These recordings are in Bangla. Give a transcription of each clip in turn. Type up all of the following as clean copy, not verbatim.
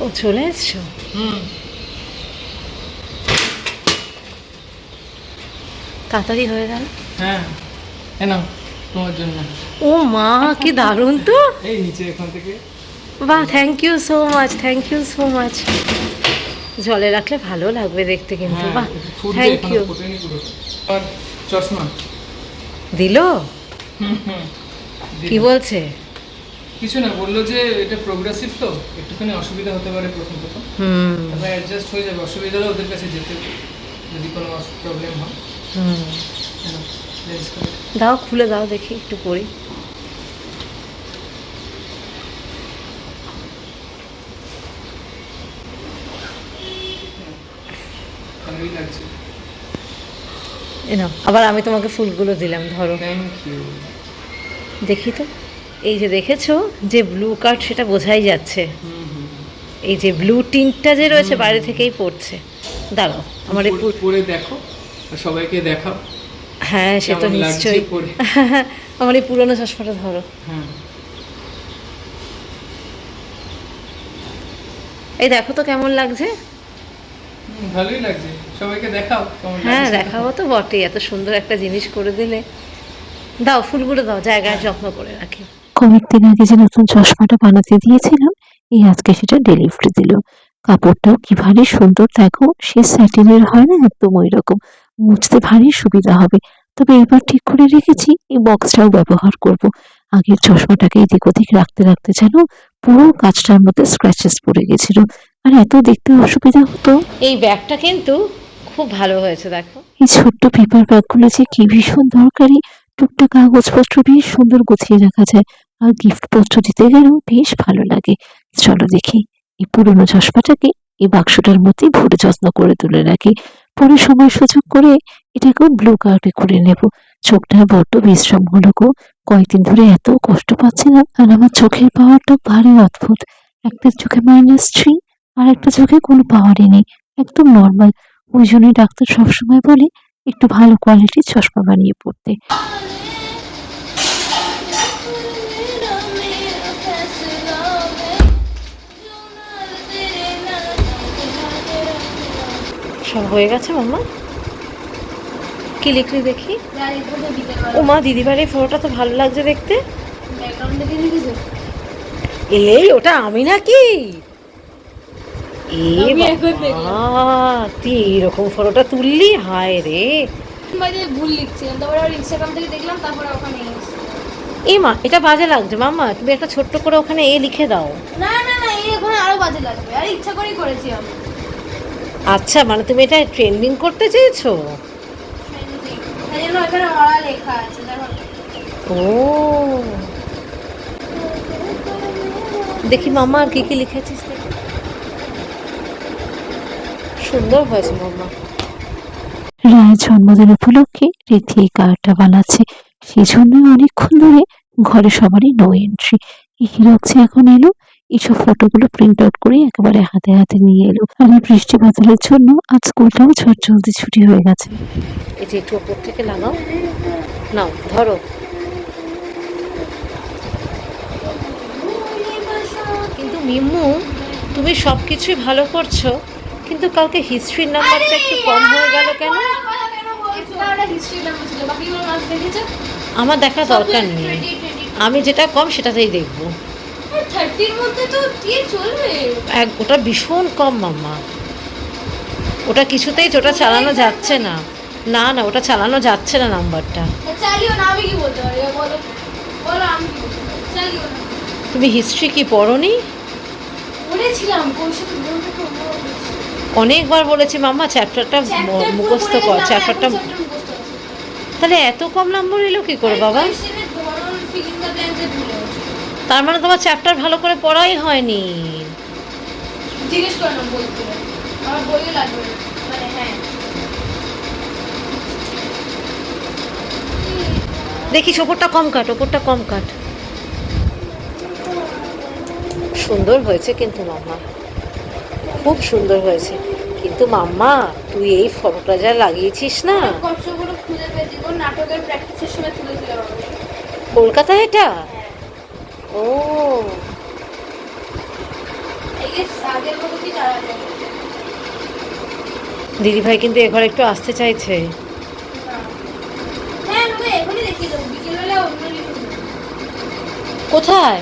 ও চলে এসছো? হুম। তাড়াতাড়ি হয়ে গেল। হ্যাঁ, নাও তোমার জন্য। ও মা, কি দারুণ তো! এই নিচে এখান থেকে। বাহ, thank you so much, thank you so much. জলে রাখলে ভালো লাগবে দেখতে কিন্তু। হ্যাঁ, বাহ, ফুটবে, থ্যাংক এখনো ইউ। ফোটেনি পুরো। আর চশমা দিলো? হুম হুম কি দিলাম। বলছে? কিছু না, বললো যে এটা প্রোগ্রেসিভ তো একটুখানি অসুবিধা হতে পারে প্রথম প্রথম, হুম তারপরে অ্যাডজাস্ট হয়ে যাবে। অসুবিধা হলে ওদের কাছে যেতে যদি কোনো প্রবলেম হয়। হুম। হ্যাঁ, লেন্স করে। দাও, খুলে দাও দেখি, একটু পড়ি। ভালোই লাগছে। এ নাও, আবার আমি তোমাকে ফুলগুলো দিলাম, ধরো। Thank you. দেখি তো। এই যে দেখেছো যে ব্লু কার্ড, সেটা বোঝাই যাচ্ছে। হুম হুম এই যে ব্লু টিনটা যে রয়েছে বাইরে থেকেই পড়ছে। দাঁড়াও, আমার এই পরে দেখো আর সবাইকে দেখাও হ্যাঁ, সে তো কেমন লাগছে নিশ্চয়ই। পরে। আমার এই পুরোনো চশমাটা ধরো। হ্যাঁ, এই দেখো তো কেমন লাগছে। ভালোই লাগছে। সবাইকে দেখাও কেমন হ্যাঁ, লাগছে। দেখাবো তো বটে, এত সুন্দর একটা জিনিস করে দিলে। দাও, ফুলগুলো দাও, জায়গায় হ্যাঁ। যত্ন করে রাখি। কয়েকদিন আগে যে নতুন চশমাটা বানাতে দিয়েছিলাম, এই আজকে সেটা ডেলিভারি দিল। কাপড়টাও কি ভারী সুন্দর দেখো, সে স্যাটিনের হয় না, একদম ওই রকম। মুছতে ভারী সুবিধা হবে। তবে এবার ঠিক করে রেখেছি এই বক্সটাও ব্যবহার করব। আগের চশমাটাকে এদিক ওদিক রাখতে রাখতে যেন পুরো কাঁচটার মধ্যে স্ক্র্যাচেস পড়ে গেছিল, আর এত দেখতে অসুবিধা হতো। এই ব্যাগটা কিন্তু খুব ভালো হয়েছে, দেখো। এই ছোট্ট পেপার ব্যাগগুলো যে কি ভীষণ দরকারি। টুকটাক কাগজপত্র বেশ সুন্দর গুছিয়ে রাখা যায়, আর গিফট পত্র দিতে গেলেও বেশ ভালো লাগে। চলো দেখি এই পুরোনো চশমাটাকে এই বাক্সটার মধ্যে ভরে যত্ন করে তুলে রাখি। পরে সময় সুযোগ করে এটাকেও ব্লু কার্ডে করে নেব। চোখটা বড্ড বিশ্রাম হলো গো, কয়েকদিন ধরে এত কষ্ট পাচ্ছিলাম। আর আমার চোখের পাওয়ারটা ভারী অদ্ভুত। একটা চোখে -3, আর একটা চোখে কোনো পাওয়ারই নেই, একদম নর্মাল। ওই জন্যই ডাক্তার সবসময় বলে একটু ভালো কোয়ালিটির চশমা বানিয়ে পড়তে। সব হয়ে গেছে মাম্মা? কি লিখলি দেখি? ও মা, দিদিভাইয়ের ফটোটা তো ভালো লাগছে দেখতে। এই, ওটা আমি নাকি? এই বাবা, তুই এইরকম ফটোটা তুললি? হায় রে! ভুল লিখছিলাম, তারপরে আবার ইনস্টাগ্রাম থেকে দেখলাম, তারপরে ওখানে এসেছে। এই মা, এটা বাজে লাগছে মাম্মা, তুমি একটা ছোট্ট করে ওখানে এ লিখে দাও। না না না, এই ওখানে আরো বাজে লাগবে, আর ইচ্ছা করেই করেছি আমি। আচ্ছা, মানে তুমি এটা ট্রেন্ডিং করতে চেয়েছো? তাই জন্য এখানে অড়া লেখা আছে, দেখো। ও, দেখি মাম্মা আর কি কি লিখেছিস দেখি। সুন্দর হয়েছে মাম্মা। রায়ের জন্মদিন উপলক্ষে রীতি এই কার্ডটা বানাচ্ছে, সেই জন্যই অনেকক্ষণ ধরে ঘরে সবারই নো এন্ট্রি। এই হীরক যে এখন এলো, এইসব ফটোগুলো প্রিন্ট আউট করে একেবারে হাতে হাতে নিয়ে এলো। আর এই বৃষ্টি বাদলের জন্য আজ স্কুলটাও ঝড় ছুটি হয়ে গেছে। এই যে একটু ওপর থেকে লাগাও, নাও ধরো। কিন্তু মিম্মু, তুমি সব কিছুই ভালো করছো, কিন্তু কালকে হিস্ট্রির নাম্বারটা একটু কম হয়ে গেল কেন? আমার দেখার দরকার নেই, আমি যেটা কম সেটাতেই দেখবো। 30 মধ্যে তো দিয়ে চলবে। ওটা ভীষণ কম মাম্মা, ওটা কিছুতেই ওটা চালানো যাচ্ছে না। না না, ওটা চালানো যাচ্ছে না নাম্বারটা। চালিও না, আমি কি বলতে পারি বলো? বলো, আমি কি বলতে পারি? চালিও না। তুমি হিস্ট্রি কি পড়োনি? পড়েছিলাম, কৌশিক বলতে তো অনেকবার বলেছি মাম্মা, চ্যাপ্টারটা মুখস্থ কর, চ্যাপ্টারটা। তাহলে এত কম নম্বর এলো কি করে বাবা? তার মানে তোমার চ্যাপ্টার ভালো করে পড়াই হয়নি। জিজ্ঞেস করো না, বই করে আমার বইও লাগবে না। মানে হ্যাঁ, দেখিস ওপরটা কম কাট, ওপরটা কম কাট। সুন্দর হয়েছে কিন্তু মাম্মা, খুব সুন্দর হয়েছে। কিন্তু মাম্মা, তুই এই ফটোটা যা লাগিয়েছিস না, কষ্ট করে খুঁজে পেয়েছি, কোন নাটকের প্র্যাকটিসের সময় তুলেছিলাম আমি। কলকাতায় এটা? হ্যাঁ, ও, এই আগে আগের মতো কি তারা যাবে দিদিভাই কিন্তু এবার একটু আসতে চাইছে। না। হ্যাঁ আমরা এখনই দেখিয়ে দেবো, বিকেলবেলা অন্য কিছু দেবো। কোথায়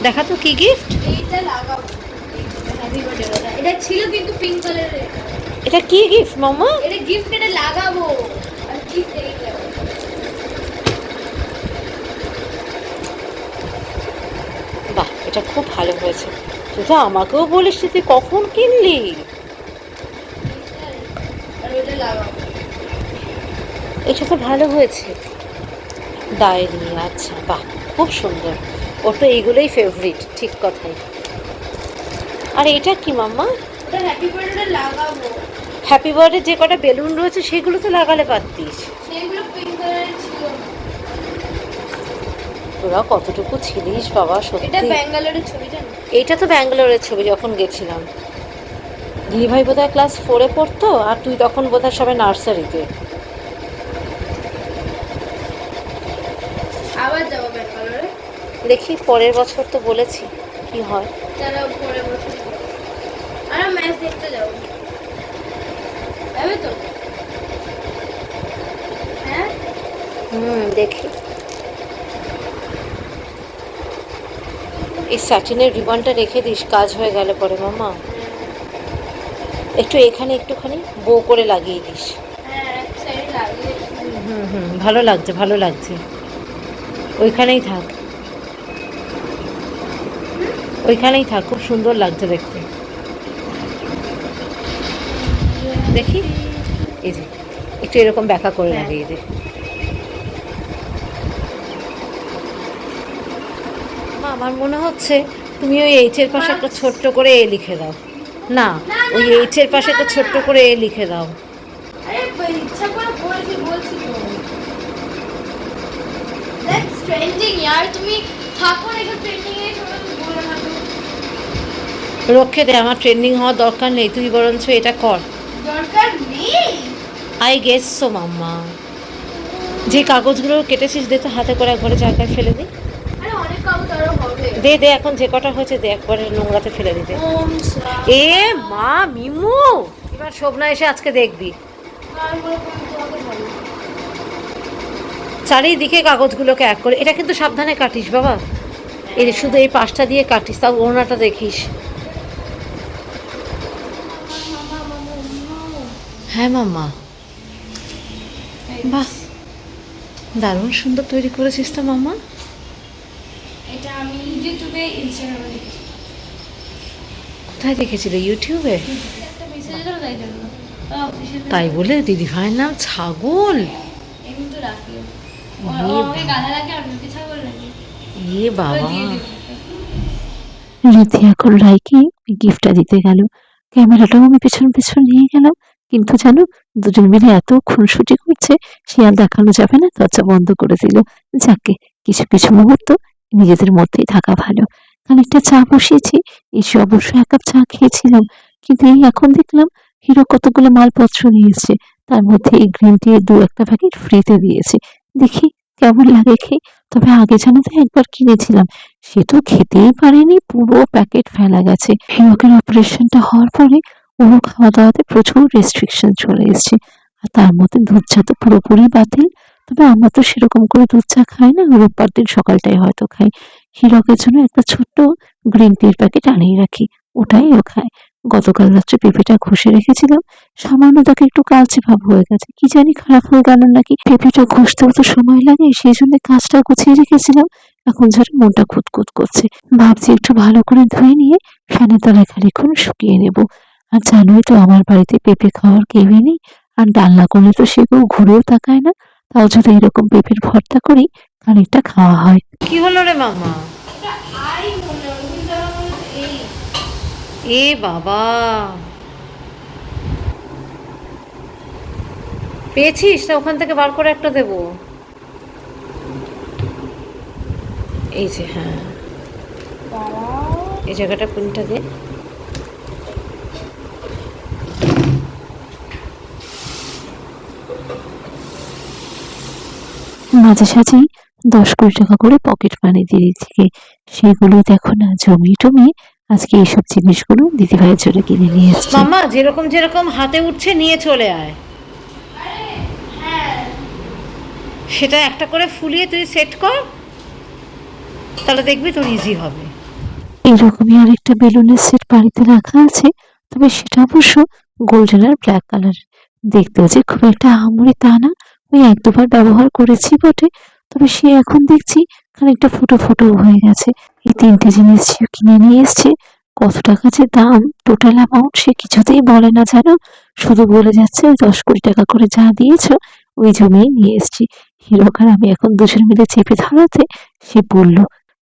দেখা তো কি গিফট? এইটা লাগাবো, হ্যাপি বার্থডে। এটা ছিল কিন্তু পিঙ্ক কালারের। এটা কি গিফট মাম্মা? এটা গিফট, এটা লাগাবো আর গিফট এইটা। বাহ, এটা খুব ভালো হয়েছে। তুই তো আমাকেও বলিস তুই কখন কিনলি। আর ওটা লাগাবো। এটা তো ভালো হয়েছে। ডায়েরি, আচ্ছা বাহ, খুব সুন্দর। ওর তো এইগুলোই ফেভারিট, ঠিক কথাই। আর এটা কি মাম্মা? ওটা হ্যাপি বার্থডে লাগাবো। হ্যাপি বার্থডে যে কটা বেলুন রয়েছে সেগুলো তো লাগালে পারতিস। সেগুলো পিঙ্ক কালারের ছিল না। তোরা কতটুকু ছিলিস বাবা, এটা সত্যি। ব্যাঙ্গালোরের ছবি জানো? এইটা তো ব্যাঙ্গালোরের ছবি, যখন গেছিলাম। দিদিভাই বোধহয় ক্লাস 4-এ পড়তো, আর তুই তখন বোধহয় সবাই নার্সারিতে। আবার যাবো ব্যাঙ্গালোরে। দেখি পরের বছর তো বলেছি, কি হয়। তারা পরে বসে যাবো। আর ম্যাচ দেখতে যাবো, যাবে তো? হ্যাঁ দেখি। এই স্যাটিনের রিবনটা রেখে দিস, কাজ হয়ে গেলে পরে মামা। একটু এখানে একটুখানি বো করে লাগিয়ে দিস। হ্যাঁ এক সাইডে লাগিয়ে। ভালো লাগছে, ভালো লাগছে। ওইখানেই থাক, ওইখানেই থাক, খুব সুন্দর লাগছে দেখতে। দেখি, এই যে একটু এরকম ব্যাখ্যা করে হ্যাঁ। লাগিয়ে দে। মা, আমার মনে হচ্ছে তুমি ওই এইচের পাশে একটা ছোট্ট করে এ লিখে দাও। না, ওই এইচের পাশে একটা ছোট্ট করে এ লিখে দাও। আরে ইচ্ছা করে বলছি তো। দ্যাটস ট্রেন্ডিং यार, তুমি থাকো না এটা ট্রেন্ডিং এ, তোমরা বলো না তো। রক্ষে দে, আমার ট্রেন্ডিং হওয়ার দরকার নেই, তুই বরঞ্চ এটা কর। দরকার নেই। আই গেস সো মাম্মা। যে কাগজগুলো কেটেছিস দে তো, হাতে করে একবারে জায়গায় ফেলে দিই। আরে অনেক কাগজ আরো হবে। দে দে, এখন যে কটা হয়েছে দে, একবারে নোংরাতে ফেলে দিতে। ওম শাহ। এ মা মিমু, এবার শোভনা এসে আজকে দেখবি আর বলে তোমাকে বলো। চারিদিকে কাগজগুলোকে এক করে। এটা কিন্তু সাবধানে কাটিস বাবা, এই যে শুধু এই পাশটা দিয়ে কাটিস, তাও ওড়নাটা দেখিস। হ্যাঁ মাম্মা, বাহ দারুণ সুন্দর তৈরি করেছিস তো মাম্মা। এটা আমি ইউটিউবে ইনস্টাগ্রামে দেখেছি। কোথায় দেখেছিলে? ইউটিউবে? একটা মেসেজ এলো তাই জন্য। তাই বলে দিদি ভাইয়ের নাম ছাগল? এমনি তো রাখি। ও এ আমাকে গাধা রাখে আর আমাকে ছাগল রাখে। এ বাবা, রীতি এখন রাইকে গিফটটা দিতে গেল, ক্যামেরাটাও আমি পেছন পেছন নিয়ে গেলাম, কিন্তু জানো দুজন মিলে এত খুনসুটি করছে সে আর দেখানো যাবে না, দরজা বন্ধ করে দিল। যাকে কিছু কিছু মুহূর্ত নিজেদের মধ্যেই থাকা ভালো। খানিকটা চা বসিয়েছি, এসে অবশ্য 1 কাপ চা খেয়েছিলাম, কিন্তু এই এখন দেখলাম হিরো কতগুলো মালপত্র নিয়েছে, তার মধ্যে এই গ্রিন টি 2-1টা প্যাকেট ফ্রিতে দিয়েছে। দেখি কেমন লাগে খেয়ে। তবে আগে জানো তো একবার কিনেছিলাম, সে তো খেতেই পারেনি, পুরো প্যাকেট ফেলা গেছে। হিরকের অপারেশনটা হওয়ার পরে ওরও খাওয়া দাওয়াতে প্রচুর রেস্ট্রিকশন চলে এসছে, আর তার মধ্যে দুধ চা তো পুরোপুরি বাতিল। তবে আমরা তো সেরকম করে দুধ চা খাই না, রোববার দিন সকালটাই হয়তো খাই। হিরকের জন্য একটা ছোট্ট গ্রিন টির প্যাকেট আনিয়ে রাখি, ওটাই ও খায়। গতকাল রাত্রে পেঁপেটা ঘষে রেখেছিলাম, সামান্য তাকে একটু কালচে ভাব হয়ে গেছে, কি জানি খারাপ হয়ে গেল নাকি। পেঁপেটা ঘষতেও তো সময় লাগে, সেই জন্য কাজটা গুছিয়ে রেখেছিলাম, এখন যেন মনটা খুঁতখুত করছে। ভাবছি একটু ভালো করে ধুয়ে নিয়ে ফ্যানের তলায় খানিকক্ষণ শুকিয়ে নেব। আর জানোই তো আমার বাড়িতে পেঁপে খাওয়ার কেউই নেই, আর ডালনা করলে তো সে কেউ ঘুরেও তাকায় না, তাও যদি এরকম পেঁপের ভর্তা করি খানিকটা খাওয়া হয়। কি হলো রে মামা? এটা আই মনে হয় কিন্তু আমার মনে হচ্ছে এই। এ বাবা, পেয়েছিস? না ওখান থেকে বার করে একটা দেবো। এই যে, হ্যাঁ এই জায়গাটা কোনটা দে। মাঝে সাঝেই 10-20 টাকা করে পকেট মানি দিয়ে দিচ্ছে, সেগুলো দেখো না জমিয়ে টমিয়ে আজকে এইসব জিনিসগুলো দিদিভাইয়ের জন্য কিনে নিয়ে এসেছি। মাম্মা যেরকম যেরকম হাতে উঠছে নিয়ে চলে আয়, হ্যাঁ সেটা একটা করে ফুলিয়ে তুই সেট কর, তাহলে দেখবি তোর ইজি হবে। এরকমই আরেকটা বেলুনের সেট বাড়িতে রাখা আছে, তবে সেটা অবশ্য গোল্ডেন আর ব্ল্যাক কালার। দেখতেও যে খুব একটা আহামরি তা না, ওই এক দুবার ব্যবহার করেছি বটে, তবে সে এখন দেখছি খানিকটা ফুটো ফুটো হয়ে গেছে। এই তিনটে জিনিস যে কিনে নিয়ে এসছে, কত টাকা যে দাম টোটাল অ্যামাউন্ট সে কিছুতেই বলে না জানো, শুধু বলে যাচ্ছে 10 কোটি টাকা করে যা দিয়েছ ওই জমিয়ে নিয়ে এসছি। হিরক আর আমি এখন দুজন মিলে চেপে ধরাতে সে বলল,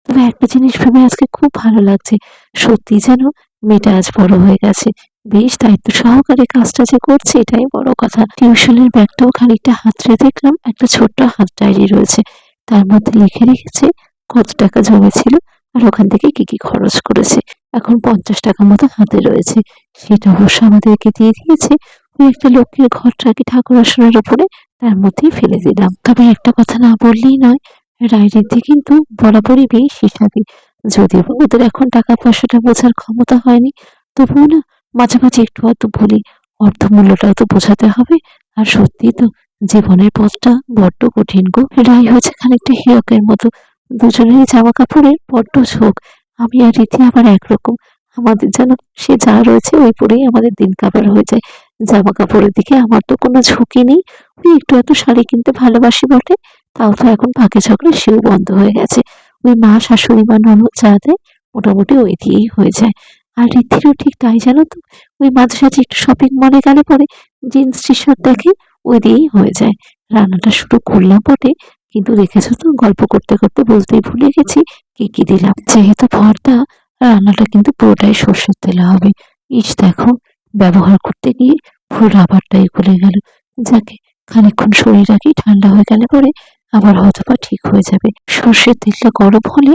তবে একটা জিনিস ভেবে আজকে খুব ভালো লাগছে, সত্যি যেন মেয়েটা আজ বড় হয়ে গেছে, বেশ দায়িত্ব সহকারে কাজটা যে করছে এটাই বড় কথা। টিউশনের ব্যাগটাও খানিকটা হাতড়ে দেখলাম একটা ছোট্ট হাত ডায়েরি রয়েছে, তার মধ্যে লিখে রেখেছে কত টাকা জমেছিল আর ওখান থেকে কি কি খরচ করেছে। এখন 50 টাকা মতো হাতে রয়েছে, সেটা অবশ্য আমাদেরকে দিয়ে দিয়েছে ওই একটা লক্ষ্মীর ঘরটাকে ঠাকুর আসনের উপরে, তার মধ্যেই ফেলে দিলাম। তবে একটা কথা না বললেই নয়, রাইডিতে কিন্তু বরাবরই বেশ হিসাবি, যদিও বা ওদের এখন টাকা পয়সাটা বোঝার ক্ষমতা হয়নি, তবুও না মাঝে মাঝে একটু আধটু বলি, অর্থমূল্যটাও তো বোঝাতে হবে। আর সত্যি তো জীবনের পথটা বড্ড কঠিন গো। রাই হয়েছে খানিকটা হিরকের মতো, দুজনেরই জামা কাপড়ের বড্ড ঝোঁক। আমি আর রীতি আবার একরকম, আমাদের যেন সে যা রয়েছে ওই পরেই আমাদের দিন কাবার হয়ে যায়। জামা কাপড়ের দিকে আমার তো কোনো ঝুঁকি নেই, ওই একটু এত শাড়ি কিনতে ভালোবাসি বটে, তাও তো এখন ফাঁকে ঝগড়ে সেও বন্ধ হয়ে গেছে। ওই মা শাশুড়ি মা ননদ যা দেয় মোটামুটি ওই দিয়েই হয়ে যায়। আর রীতিরও ঠিক তাই জানো তো, ওই মাঝে সাঝে একটু শপিং মলে গেলে পরে জিন্স টি শার্ট দেখে ওই দিয়েই হয়ে যায়। রান্নাটা শুরু করলাম বটে, কিন্তু দেখেছো তো গল্প করতে করতে বলতেই ভুলে গেছি কি কি দিলাম। যেহেতু ভর্তা, রান্নাটা কিন্তু পুরোটাই সর্ষের তেলে হবে। ইস দেখো, ব্যবহার করতে গিয়ে পুরো রাবারটাই খুলে গেল। যাকে খানিকক্ষণ শরীর রাখি, ঠান্ডা হয়ে গেলে পরে আবার হয়তোবা ঠিক হয়ে যাবে। সর্ষের তেলটা গরম হলে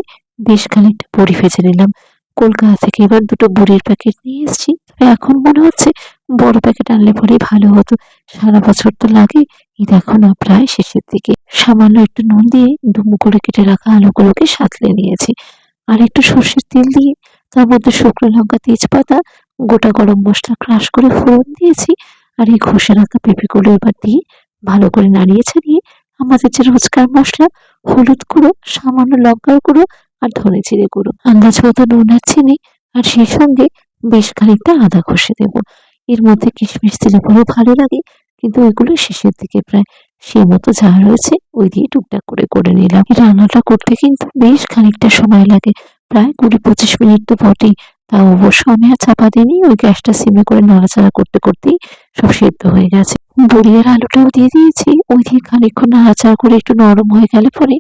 বেশ খানিকটা বড়ি ভেজে নিলাম। কলকাতা থেকে এবার দুটো বড়ির প্যাকেট নিয়ে এসেছি, তবে এখন মনে হচ্ছে বড় প্যাকেট আনলে পরেই ভালো হতো, সারা বছর তো লাগে। এই দেখো না প্রায় শেষের দিকে, সামান্য একটু নুন দিয়ে ডুমো করে কেটে রাখা আলুগুলোকে সাঁতলে নিয়েছি, আর একটু সর্ষের তেল দিয়ে তার মধ্যে শুকনো লঙ্কা, তেজপাতা, গোটা গরম মশলা ক্রাশ করে ফোড়ন দিয়েছি। আর এই ঘষে রাখা পেঁপেগুলো এবার দিয়ে ভালো করে নাড়িয়ে ছাড়িয়ে আমাদের যে রোজকার মশলা, হলুদ গুঁড়ো, সামান্য লঙ্কার গুঁড়ো আর ধনে জিরে গুঁড়ো, আন্দাজ মতো নুন আর চিনি, আর সেই সঙ্গে বেশ খানিকটা আদা ঘষে দেব। এর মধ্যে কিশমিশ দিলে পরেও ভালো লাগে, কিন্তু ওইগুলো শেষের দিকে প্রায়। সে মতো যা রয়েছে ওই দিয়ে টুকটাক করে করে নিলাম। এই রান্নাটা করতে কিন্তু বেশ খানিকটা সময় লাগে, প্রায় 20-25 মিনিট তো বটেই। তা অবশ্য আমি আর চাপা দিইনি, ওই গ্যাসটা সিমে করে নাড়াচাড়া করতে করতেই সব সেদ্ধ হয়ে গেছে। বড়ি আর আলুটাও দিয়ে দিয়েছি, ওই দিয়ে খানিকক্ষণ নাড়াচাড়া করে একটু নরম হয়ে গেলে পরে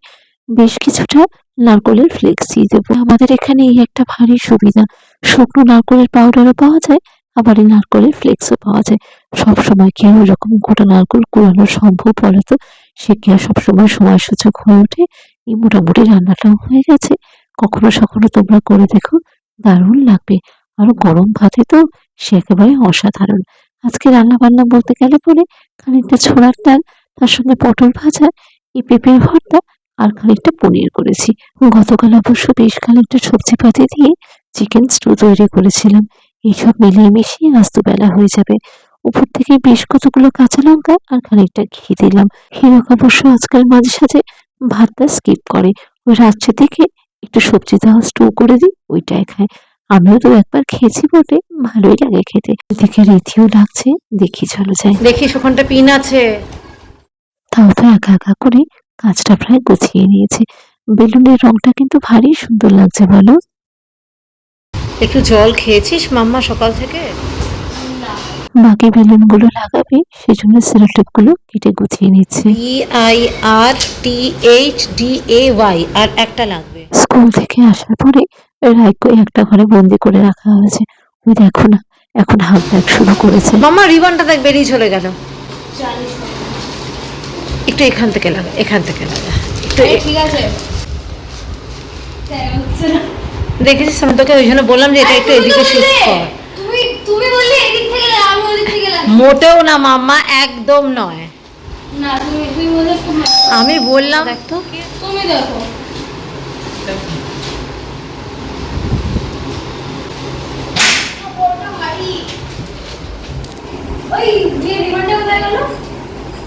বেশ কিছুটা নারকোলের ফ্লেক্স দিয়ে দেবো। আমাদের এখানে এই একটা ভারী সুবিধা, শুকনো নারকোলের পাউডারও পাওয়া যায়, আবার এই নারকোলের ফ্লেক্সও পাওয়া যায়। সবসময় কি আর ওরকম গোটা নারকোল কুড়ানো সম্ভব বলো তো? সে কি আর সবসময় সময় সুযোগ হয়ে ওঠে? এই মোটামুটি রান্নাটাও হয়ে গেছে, কখনো সখনো তোমরা করে দেখো, দারুণ লাগবে। আরো গরম ভাতে তো সে একেবারে অসাধারণ। আজকে রান্না বান্না বলতে গেলে পরে খানিকটা ছোলার ডাল, তার সঙ্গে পটল ভাজা, এই পেঁপের ভর্তা আর খানিকটা পনির করেছি। গতকাল অবশ্য বেশ খানিকটা সবজিপাতি দিয়ে চিকেন স্টু তৈরি করেছিলাম। এইসব মিলিয়ে মিশিয়ে আজ দুবেলা হয়ে যাবে। উপর থেকে বেশ কতগুলো কাঁচা লঙ্কা আর খানিকটা ঘি দিলাম। হিরক অবশ্য আজকাল মাঝে সাঝে ভাতটা স্কিপ করে, ওই রাত্রে থেকে একটু সবজি দেওয়া স্টু করে দিই, ওইটাই খায়। আমিও তো একবার খেয়েছি বটে, ভালোই লাগে খেতে। এদিকে রীতিও লাগছে, দেখি চলো যাই। দেখিস ওখানটা পিন আছে। তাও তো একা একা করে কাজটা প্রায় গুছিয়ে নিয়েছে। বেলুনের রংটা কিন্তু ভারী সুন্দর লাগছে বলো। একটু জল খেয়েছিস মাম্মা সকাল থেকে? না বাকি বেলুনগুলো লাগাবে সেজন্য সেলোটেপগুলো কেটে গুছিয়ে নিচ্ছে। PIRTHDAY আর একটা লাগবে। স্কুল থেকে আসার পরে রাইকে একটা ঘরে বন্দি করে রাখা হয়েছে, ওই দেখো না এখন হাত ব্যাগ শুরু করেছে। মাম্মা রিবনটা দেখ বেরিয়ে চলে গেল। জানিস না। একটু এখান থেকে লাগা, এখান থেকে লাগা একটু। এই ঠিক আছে দেখা হচ্ছে না। দেখেছিস, আমি তোকে ওই জন্য বললাম যে এটা একটু তুমি তো এদিকে শিফট বললে, কর। তুমি বললে এদিক থেকে লাগা, আমি ওদিক থেকে লাগি। মোটেও না মাম্মা, একদম নয়। না তুমি বললে আমি বললাম দেখ তো। তুমি দেখো।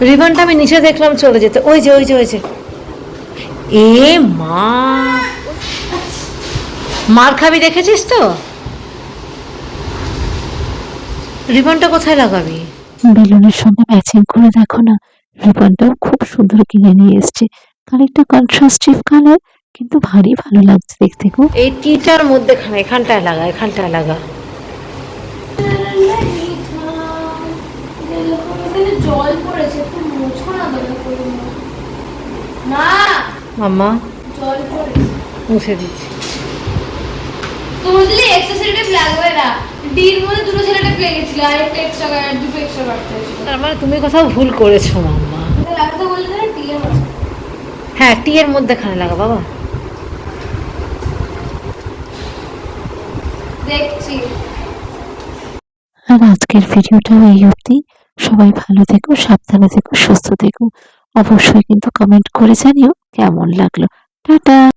রিবনটা আমি নিচে দেখলাম চলে যেতে, ওই যে ওই যে ওই যে। এ মা, মার খাবি দেখেছিস তো? রিবনটা কোথায় লাগাবি? বেলুনের সঙ্গে ম্যাচিং করে দেখো না, রিবনটাও খুব সুন্দর কিনে নিয়ে এসছে। কালারটা কন্ট্রাস্টিভ কালার, কিন্তু ভারী ভালো লাগছে দেখতে গো। এই টিটার মধ্যে এখানটায় লাগা, এখানটায় লাগা। এখানে জল পড়েছে, একটু মুছো না দয়া করে। না, মাম্মা জল পড়েছে। মুছে দিচ্ছি। তোমার দিলে এক্সট্রা সেলেটেপ লাগবে না। ডির মধ্যে দুটো সেলেটেপ লেগেছিল, আর একটা এক্সট্রা আর দুটো এক্সট্রা কাটতে হয়েছিল। তার মানে তুমি কোথাও ভুল করেছো মাম্মা। এটা লাগাতে বললে না টি এর মধ্যে। হ্যাঁ, টি এর মধ্যেখানে লাগা বাবা। দেখছি। আর আজকের ভিডিওটাও এই অবধি। সবাই ভালো থেকো, সাবধানে থেকো, সুস্থ থেকো। অবশ্যই কিন্তু কমেন্ট করে জানিও কেমন লাগলো। টাটা।